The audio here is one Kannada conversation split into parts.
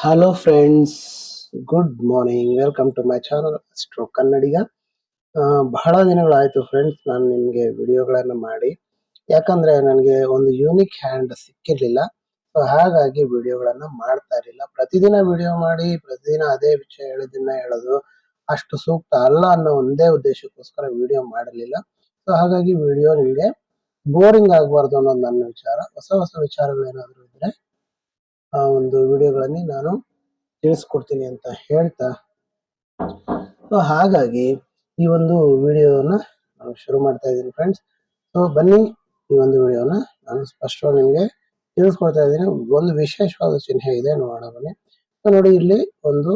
Hello friends, good morning. Welcome to my channel astro Kannadiga. ಬಹಳ ದಿನಗಳಾಯಿತು ಫ್ರೆಂಡ್ಸ್ ನಾನು ನಿಮಗೆ ವಿಡಿಯೋಗಳನ್ನು ಮಾಡಿ. ಯಾಕಂದ್ರೆ ನನಗೆ ಒಂದು ಯೂನಿಕ್ ಹ್ಯಾಂಡ್ ಸಿಕ್ಕಿರಲಿಲ್ಲ. ಸೊ ಹಾಗಾಗಿ ವಿಡಿಯೋಗಳನ್ನು ಮಾಡ್ತಾ ಇರಲಿಲ್ಲ. ಪ್ರತಿದಿನ ವಿಡಿಯೋ ಮಾಡಿ ಪ್ರತಿದಿನ ಅದೇ ವಿಷಯ ಹೇಳೋದು ಅಷ್ಟು ಸೂಕ್ತ ಅಲ್ಲ ಅನ್ನೋ ಒಂದೇ ಉದ್ದೇಶಕ್ಕೋಸ್ಕರ ವಿಡಿಯೋ ಮಾಡಿರಲಿಲ್ಲ. ಸೊ ಹಾಗಾಗಿ ವಿಡಿಯೋ ನಿಮಗೆ ಬೋರಿಂಗ್ ಆಗಬಾರ್ದು ಅನ್ನೋದು ನನ್ನ ವಿಚಾರ. ಹೊಸ ಹೊಸ ವಿಚಾರಗಳೇನಾದರೂ ಇದ್ರೆ ಆ ಒಂದು ವಿಡಿಯೋಗಳಲ್ಲಿ ನಾನು ತಿಳಿಸ್ಕೊಡ್ತೀನಿ ಅಂತ ಹೇಳ್ತಾ, ಸೊ ಹಾಗಾಗಿ ಈ ಒಂದು ವಿಡಿಯೋನ ನಾನು ಶುರು ಮಾಡ್ತಾ ಇದ್ದೀನಿ ಫ್ರೆಂಡ್ಸ್. ಸೊ ಬನ್ನಿ, ಈ ಒಂದು ವಿಡಿಯೋನ ನಾನು ಸ್ಪಷ್ಟವಾಗಿ ನಿಮಗೆ ತಿಳಿಸ್ಕೊಡ್ತಾ ಇದ್ದೀನಿ. ಒಂದು ವಿಶೇಷವಾದ ಚಿಹ್ನೆ ಇದೆ, ನೋಡೋಣ ಬನ್ನಿ. ಸೊ ನೋಡಿ, ಇಲ್ಲಿ ಒಂದು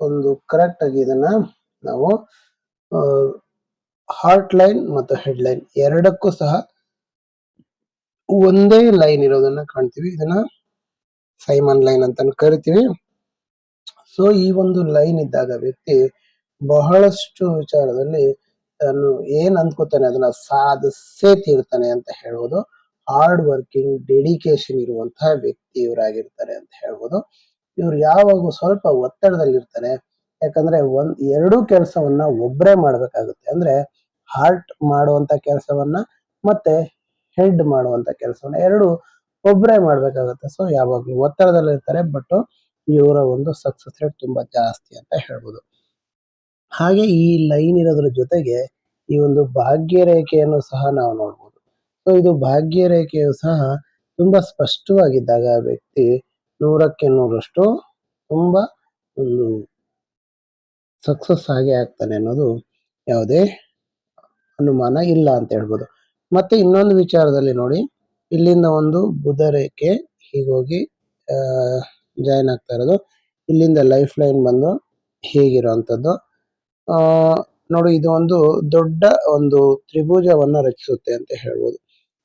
ಒಂದು ಕರೆಕ್ಟ್ ಆಗಿ ಇದನ್ನ ನಾವು ಹಾರ್ಟ್ ಲೈನ್ ಮತ್ತು ಹೆಡ್ ಲೈನ್ ಎರಡಕ್ಕೂ ಸಹ ಒಂದೇ ಲೈನ್ ಇರೋದನ್ನ ಕಾಣ್ತೀವಿ. ಇದನ್ನ ಸೈಮನ್ ಲೈನ್ ಅಂತ ಕರಿತೀವಿ. ಸೊ ಈ ಒಂದು ಲೈನ್ ಇದ್ದಾಗ ವ್ಯಕ್ತಿ ಬಹಳಷ್ಟು ವಿಚಾರದಲ್ಲಿ ತಾನು ಏನ್ ಅಂದ್ಕೋತಾನೆ ಅದನ್ನ ಸಾಧಿಸೇ ತೀರ್ತಾನೆ ಅಂತ ಹೇಳ್ಬೋದು. ಹಾರ್ಡ್ ವರ್ಕಿಂಗ್, ಡೆಡಿಕೇಶನ್ ಇರುವಂತಹ ವ್ಯಕ್ತಿ ಇವರಾಗಿರ್ತಾರೆ ಅಂತ ಹೇಳ್ಬೋದು. ಇವ್ರು ಯಾವಾಗ ಸ್ವಲ್ಪ ಒತ್ತಡದಲ್ಲಿರ್ತಾರೆ. ಯಾಕಂದ್ರೆ ಎರಡೂ ಕೆಲಸವನ್ನ ಒಬ್ಬರೇ ಮಾಡ್ಬೇಕಾಗುತ್ತೆ. ಅಂದ್ರೆ ಹಾರ್ಟ್ ಮಾಡುವಂತ ಕೆಲಸವನ್ನ ಮತ್ತೆ ಹೆಡ್ ಮಾಡುವಂತ ಕೆಲಸವನ್ನ ಎರಡು ಒಬ್ಬರೇ ಮಾಡ್ಬೇಕಾಗುತ್ತೆ. ಸೊ ಯಾವಾಗ್ಲೂ ಒತ್ತಡದಲ್ಲಿರ್ತಾರೆ. ಬಟ್ ಇವರ ಒಂದು ಸಕ್ಸಸ್ ರೇಟ್ ತುಂಬಾ ಜಾಸ್ತಿ ಅಂತ ಹೇಳ್ಬೋದು. ಹಾಗೆ ಈ ಲೈನ್ ಇರೋದ್ರ ಜೊತೆಗೆ ಈ ಒಂದು ಭಾಗ್ಯ ರೇಖೆಯನ್ನು ಸಹ ನಾವು ನೋಡ್ಬೋದು. ಸೊ ಇದು ಭಾಗ್ಯ ರೇಖೆಯು ಸಹ ತುಂಬಾ ಸ್ಪಷ್ಟವಾಗಿದ್ದಾಗ ವ್ಯಕ್ತಿ 100ಕ್ಕೆ 100ರಷ್ಟು ತುಂಬಾ ಒಂದು ಸಕ್ಸಸ್ ಆಗೇ ಆಗ್ತಾನೆ ಅನ್ನೋದು ಯಾವುದೇ ಅನುಮಾನ ಇಲ್ಲ ಅಂತ ಹೇಳ್ಬೋದು. ಮತ್ತೆ ಇನ್ನೊಂದು ವಿಚಾರದಲ್ಲಿ ನೋಡಿ, ಇಲ್ಲಿಂದ ಒಂದು ಬುಧ ರೇಖೆ ಹೀಗೋಗಿ ಜಾಯಿನ್ ಆಗ್ತಾ ಇರೋದು. ಇಲ್ಲಿಂದ ಲೈಫ್ ಲೈನ್ ಬಂದು ಹೀಗಿರುವಂಥದ್ದು. ನೋಡಿ, ಇದು ಒಂದು ದೊಡ್ಡ ಒಂದು ತ್ರಿಭುಜವನ್ನ ರಚಿಸುತ್ತೆ ಅಂತ ಹೇಳ್ಬೋದು.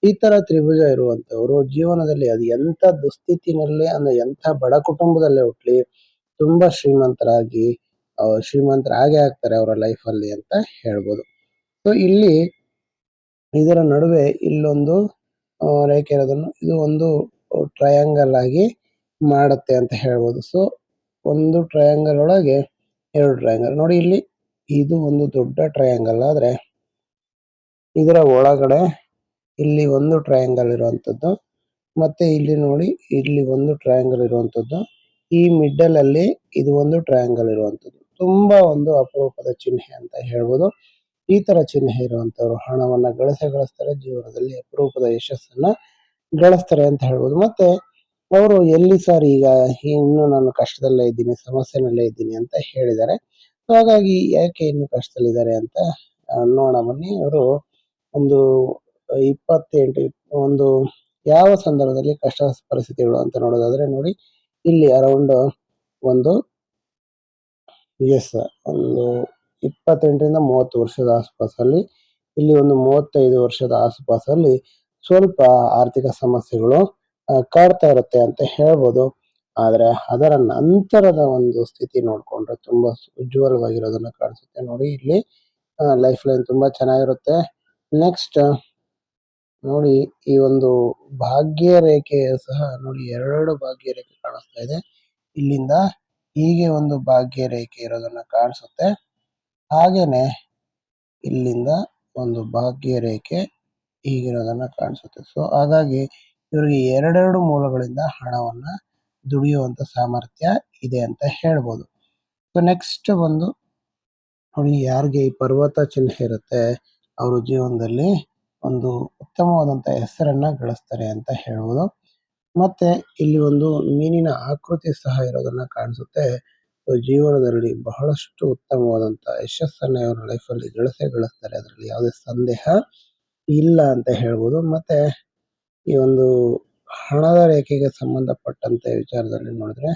ಈ ತರ ತ್ರಿಭುಜ ಇರುವಂತವರು ಜೀವನದಲ್ಲಿ ಅದು ಎಂಥ ದುಸ್ಥಿತಿನಲ್ಲಿ ಅಂದ್ರೆ ಎಂಥ ಬಡ ಕುಟುಂಬದಲ್ಲೇ ಹುಟ್ಲಿ ತುಂಬಾ ಶ್ರೀಮಂತರಾಗೇ ಆಗ್ತಾರೆ ಅವರ ಲೈಫಲ್ಲಿ ಅಂತ ಹೇಳ್ಬೋದು. ಸೊ ಇಲ್ಲಿ ಇದರ ನಡುವೆ ಇಲ್ಲೊಂದು ರೇಖೆ ಇರೋದನ್ನು ಇದು ಒಂದು ಟ್ರಯಾಂಗಲ್ ಆಗಿ ಮಾಡುತ್ತೆ ಅಂತ ಹೇಳ್ಬೋದು. ಸೊ ಒಂದು ಟ್ರಯಾಂಗಲ್ ಒಳಗೆ ಎರಡು ಟ್ರಯಾಂಗಲ್ ನೋಡಿ, ಇಲ್ಲಿ ಇದು ಒಂದು ದೊಡ್ಡ ಟ್ರಯಾಂಗಲ್ ಆದ್ರೆ ಇದರ ಒಳಗಡೆ ಇಲ್ಲಿ ಒಂದು ಟ್ರಯಾಂಗಲ್ ಇರುವಂತದ್ದು, ಮತ್ತೆ ಇಲ್ಲಿ ನೋಡಿ ಇಲ್ಲಿ ಒಂದು ಟ್ರಯಾಂಗಲ್ ಇರುವಂತದ್ದು, ಈ ಮಿಡ್ಡಲ್ ಅಲ್ಲಿ ಇದು ಒಂದು ಟ್ರಯಾಂಗಲ್ ಇರುವಂತದ್ದು. ತುಂಬಾ ಒಂದು ಅಪರೂಪದ ಚಿಹ್ನೆ ಅಂತ ಹೇಳ್ಬೋದು. ಈ ತರ ಚಿಹ್ನೆ ಇರುವಂತವ್ರು ಹಣವನ್ನ ಗಳಿಸ್ತಾರೆ, ಜೀವನದಲ್ಲಿ ಅಪರೂಪದ ಯಶಸ್ಸನ್ನ ಗಳಿಸ್ತಾರೆ ಅಂತ ಹೇಳ್ಬೋದು. ಮತ್ತೆ ಅವರು ಎಲ್ಲಿ ಸರ್ ಈಗ ಇನ್ನು ನಾನು ಕಷ್ಟದಲ್ಲೇ ಇದ್ದೀನಿ, ಸಮಸ್ಯೆನಲ್ಲೇ ಇದ್ದೀನಿ ಅಂತ ಹೇಳಿದ್ದಾರೆ. ಹಾಗಾಗಿ ಯಾಕೆ ಇನ್ನು ಕಷ್ಟದಲ್ಲಿದ್ದಾರೆ ಅಂತ ನೋಡೋಣ ಬನ್ನಿ. ಅವರು ಒಂದು 28 ಒಂದು ಯಾವ ಸಂದರ್ಭದಲ್ಲಿ ಕಷ್ಟ ಪರಿಸ್ಥಿತಿಗಳು ಅಂತ ನೋಡೋದಾದ್ರೆ ನೋಡಿ, ಇಲ್ಲಿ ಅರೌಂಡ್ ಒಂದು ಒಂದು 28ರಿಂದ 30 ವರ್ಷದ ಆಸುಪಾಸಲ್ಲಿ, ಇಲ್ಲಿ ಒಂದು 35 ವರ್ಷದ ಆಸುಪಾಸಲ್ಲಿ ಸ್ವಲ್ಪ ಆರ್ಥಿಕ ಸಮಸ್ಯೆಗಳು ಕಾಡ್ತಾ ಇರುತ್ತೆ ಅಂತ ಹೇಳ್ಬೋದು. ಆದ್ರೆ ಅದರ ನಂತರದ ಒಂದು ಸ್ಥಿತಿ ನೋಡ್ಕೊಂಡ್ರೆ ತುಂಬಾ ಉಜ್ವಲವಾಗಿರೋದನ್ನ ಕಾಣಿಸುತ್ತೆ. ನೋಡಿ, ಇಲ್ಲಿ ಲೈಫ್ ಲೈನ್ ತುಂಬಾ ಚೆನ್ನಾಗಿರುತ್ತೆ. ನೆಕ್ಸ್ಟ್ ನೋಡಿ, ಈ ಒಂದು ಭಾಗ್ಯ ರೇಖೆ ಸಹ ನೋಡಿ, 2 ಭಾಗ್ಯ ರೇಖೆ ಕಾಣಿಸ್ತಾ ಇದೆ. ಇಲ್ಲಿಂದ ಹೀಗೆ ಒಂದು ಭಾಗ್ಯ ರೇಖೆ ಇರೋದನ್ನ ಕಾಣಿಸುತ್ತೆ. ಹಾಗೇನೆ ಇಲ್ಲಿಂದ ಒಂದು ಭಾಗ್ಯ ರೇಖೆ ಹೀಗಿರೋದನ್ನ ಕಾಣಿಸುತ್ತೆ. ಸೊ ಹಾಗಾಗಿ ಇವರಿಗೆ ಎರಡೆರಡು ಮೂಲಗಳಿಂದ ಹಣವನ್ನ ದುಡಿಯುವಂತ ಸಾಮರ್ಥ್ಯ ಇದೆ ಅಂತ ಹೇಳ್ಬೋದು. ಸೊ ನೆಕ್ಸ್ಟ್ ಬಂದು ನೋಡಿ, ಯಾರಿಗೆ ಈ ಪರ್ವತ ಚಿಹ್ನೆ ಇರುತ್ತೆ ಅವರು ಜೀವನದಲ್ಲಿ ಒಂದು ಉತ್ತಮವಾದಂತ ಹೆಸರನ್ನ ಗಳಿಸ್ತಾರೆ ಅಂತ ಹೇಳ್ಬೋದು. ಮತ್ತೆ ಇಲ್ಲಿ ಒಂದು ಮೀನಿನ ಆಕೃತಿ ಸಹ ಇರೋದನ್ನ ಕಾಣಿಸುತ್ತೆ. ಜೀವನದಲ್ಲಿ ಬಹಳಷ್ಟು ಉತ್ತಮವಾದಂತ ಯಶಸ್ಸನ್ನ ಇವರ ಲೈಫಲ್ಲಿ ಗಳಿಸ್ತಾರೆ, ಅದರಲ್ಲಿ ಯಾವುದೇ ಸಂದೇಹ ಇಲ್ಲ ಅಂತ ಹೇಳ್ಬೋದು. ಮತ್ತೆ ಈ ಒಂದು ಹಣದ ರೇಖೆಗೆ ಸಂಬಂಧಪಟ್ಟಂತೆ ವಿಚಾರದಲ್ಲಿ ನೋಡಿದ್ರೆ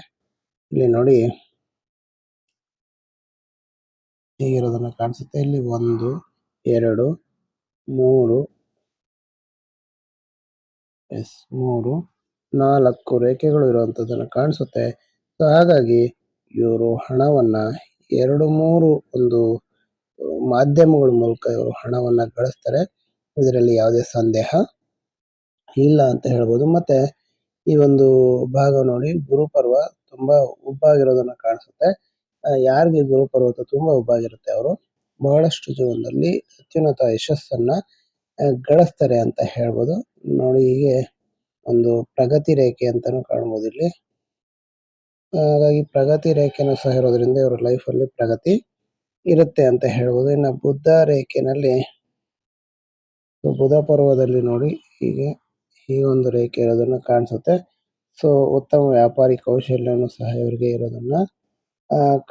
ಇಲ್ಲಿ ನೋಡಿ ಹೀಗಿರೋದನ್ನ ಕಾಣಿಸುತ್ತೆ. ಇಲ್ಲಿ 1 2 3 4 ರೇಖೆಗಳು ಇರುವಂತದ್ದನ್ನ ಕಾಣಿಸುತ್ತೆ. ಸೊ ಹಾಗಾಗಿ ಇವರು ಹಣವನ್ನ 2-3 ಒಂದು ಮಾಧ್ಯಮಗಳ ಮೂಲಕ ಇವರು ಹಣವನ್ನ ಗಳಿಸ್ತಾರೆ. ಇದರಲ್ಲಿ ಯಾವುದೇ ಸಂದೇಹ ಇಲ್ಲ ಅಂತ ಹೇಳ್ಬೋದು. ಮತ್ತೆ ಈ ಒಂದು ಭಾಗ ನೋಡಿ ಗುರುಪರ್ವ ತುಂಬಾ ಉಬ್ಬಾಗಿರೋದನ್ನ ಕಾಣಿಸುತ್ತೆ. ಯಾರಿಗೆ ಗುರುಪರ್ವತ ತುಂಬಾ ಉಬ್ಬಾಗಿರುತ್ತೆ ಅವರು ಬಹಳಷ್ಟು ಜೀವನದಲ್ಲಿ ಅತ್ಯುನ್ನತ ಯಶಸ್ಸನ್ನ ಗಳಿಸ್ತಾರೆ ಅಂತ ಹೇಳ್ಬೋದು. ನೋಡಿ ಹೀಗೆ ಒಂದು ಪ್ರಗತಿ ರೇಖೆ ಅಂತಾನೂ ಕಾಣ್ಬೋದು ಇಲ್ಲಿ. ಹಾಗಾಗಿ ಪ್ರಗತಿ ರೇಖೆನೂ ಸಹ ಇರೋದ್ರಿಂದ ಇವರ ಲೈಫ್ ಅಲ್ಲಿ ಪ್ರಗತಿ ಇರುತ್ತೆ ಅಂತ ಹೇಳ್ಬೋದು. ಇನ್ನು ಬುದ್ಧ ರೇಖೆನಲ್ಲಿ ಬುಧ ಪರ್ವದಲ್ಲಿ ನೋಡಿ ಹೀಗೆ ಈ ಒಂದು ರೇಖೆ ಇರೋದನ್ನ ಕಾಣಿಸುತ್ತೆ. ಸೊ ಉತ್ತಮ ವ್ಯಾಪಾರಿ ಕೌಶಲ್ಯನೂ ಸಹ ಇವರಿಗೆ ಇರೋದನ್ನ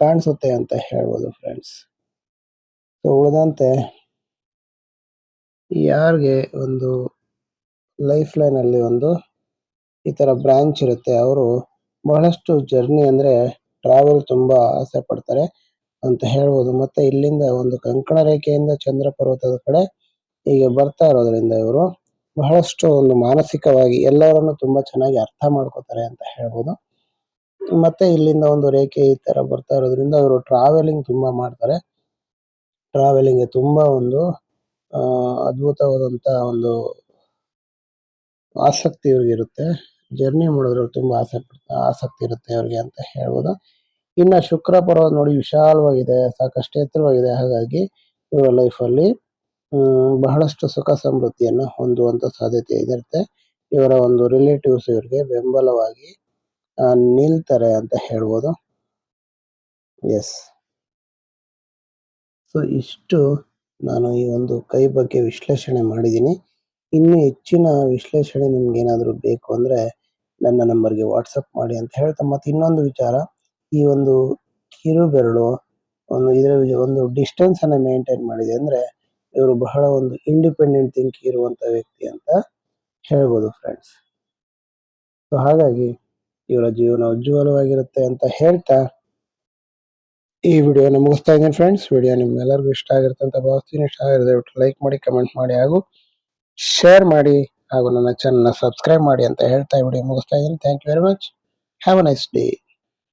ಕಾಣಿಸುತ್ತೆ ಅಂತ ಹೇಳ್ಬೋದು ಫ್ರೆಂಡ್ಸ್. ಸೊ ಉಳಿದಂತೆ ಯಾರಿಗೆ ಒಂದು ಲೈಫ್ ಲೈನ್ ಅಲ್ಲಿ ಒಂದು ಈ ತರ ಬ್ರಾಂಚ್ ಇರುತ್ತೆ ಅವರು ಬಹಳಷ್ಟು ಜರ್ನಿ ಅಂದ್ರೆ ಟ್ರಾವೆಲ್ ತುಂಬಾ ಆಸೆ ಪಡ್ತಾರೆ ಅಂತ ಹೇಳ್ಬೋದು. ಮತ್ತೆ ಇಲ್ಲಿಂದ ಒಂದು ಕಂಕಣ ರೇಖೆಯಿಂದ ಚಂದ್ರ ಪರ್ವತದ ಕಡೆ ಹೀಗೆ ಬರ್ತಾ ಇರೋದ್ರಿಂದ ಇವರು ಬಹಳಷ್ಟು ಒಂದು ಮಾನಸಿಕವಾಗಿ ಎಲ್ಲರನ್ನು ತುಂಬಾ ಚೆನ್ನಾಗಿ ಅರ್ಥ ಮಾಡ್ಕೋತಾರೆ ಅಂತ ಹೇಳ್ಬೋದು. ಮತ್ತೆ ಇಲ್ಲಿಂದ ಒಂದು ರೇಖೆ ಈ ತರ ಬರ್ತಾ ಇರೋದ್ರಿಂದ ಅವರು ಟ್ರಾವೆಲಿಂಗ್ ತುಂಬಾ ಮಾಡ್ತಾರೆ. ಟ್ರಾವೆಲಿಂಗ್ ತುಂಬಾ ಒಂದು ಅದ್ಭುತವಾದಂತ ಒಂದು ಆಸಕ್ತಿ ಇವ್ರಿಗೆ ಇರುತ್ತೆ. ಜರ್ನಿ ಮಾಡೋದ್ರಲ್ಲಿ ತುಂಬಾ ಆಸಕ್ತಿ ಇರುತ್ತೆ ಅವ್ರಿಗೆ ಅಂತ ಹೇಳ್ಬೋದು. ಇನ್ನ ಶುಕ್ರ ಪರ್ವತ ನೋಡಿ ವಿಶಾಲವಾಗಿದೆ, ಸಾಕಷ್ಟು ಎತ್ತರವಾಗಿದೆ. ಹಾಗಾಗಿ ಇವರ ಲೈಫಲ್ಲಿ ಬಹಳಷ್ಟು ಸುಖ ಸಮೃದ್ಧಿಯನ್ನ ಹೊಂದುವಂತ ಸಾಧ್ಯತೆ ಇರುತ್ತೆ. ಇವರ ಒಂದು ರಿಲೇಟಿವ್ಸ್ ಇವರಿಗೆ ಬೆಂಬಲವಾಗಿ ನಿಲ್ತಾರೆ ಅಂತ ಹೇಳ್ಬೋದು. ಎಸ್. ಸೊ ಇಷ್ಟು ನಾನು ಈ ಒಂದು ಕೈ ಬಗ್ಗೆ ವಿಶ್ಲೇಷಣೆ ಮಾಡಿದ್ದೀನಿ. ಇನ್ನು ಹೆಚ್ಚಿನ ವಿಶ್ಲೇಷಣೆ ನಿಮ್ಗೆ ಏನಾದರೂ ಬೇಕು ಅಂದ್ರೆ ನನ್ನ ನಂಬರ್ಗೆ ವಾಟ್ಸಪ್ ಮಾಡಿ ಅಂತ ಹೇಳ್ತಾ, ಮತ್ತೆ ಇನ್ನೊಂದು ವಿಚಾರ, ಈ ಒಂದು ಕಿರು ಬೆರಳು ಇದರ ಒಂದು ಡಿಸ್ಟೆನ್ಸ್ ಅನ್ನ ಮೇಂಟೈನ್ ಮಾಡಿದೆ ಅಂದ್ರೆ ಇವರು ಬಹಳ ಒಂದು ಇಂಡಿಪೆಂಡೆಂಟ್ ಥಿಂಕ್ ಇರುವಂತ ವ್ಯಕ್ತಿ ಅಂತ ಹೇಳ್ಬೋದು ಫ್ರೆಂಡ್ಸ್. ಸೊ ಹಾಗಾಗಿ ಇವರ ಜೀವನ ಉಜ್ವಲವಾಗಿರುತ್ತೆ ಅಂತ ಹೇಳ್ತಾ ಈ ವಿಡಿಯೋನ ಮುಗಿಸ್ತಾ ಇದ್ದೀನಿ ಫ್ರೆಂಡ್ಸ್. ವಿಡಿಯೋ ನಿಮ್ಗೆಲ್ಲರಿಗೂ ಇಷ್ಟ ಆಗಿರುತ್ತೆ ಅಂತ ಭಾವಿಸ್ತೀನಿ. ಇಷ್ಟ ಆಗಿದ್ರೆ ದಯವಿಟ್ಟು ಲೈಕ್ ಮಾಡಿ, ಕಮೆಂಟ್ ಮಾಡಿ ಹಾಗೂ ಶೇರ್ ಮಾಡಿ ಹಾಗೂ ನನ್ನ ಚಾನಲ್ನ ಸಬ್ಸ್ಕ್ರೈಬ್ ಮಾಡಿ ಅಂತ ಹೇಳ್ತಾ ವಿಡಿಯೋ ಮುಗಿಸ್ತಾ ಇದ್ದೀನಿ. Thank you very much. Have a nice day.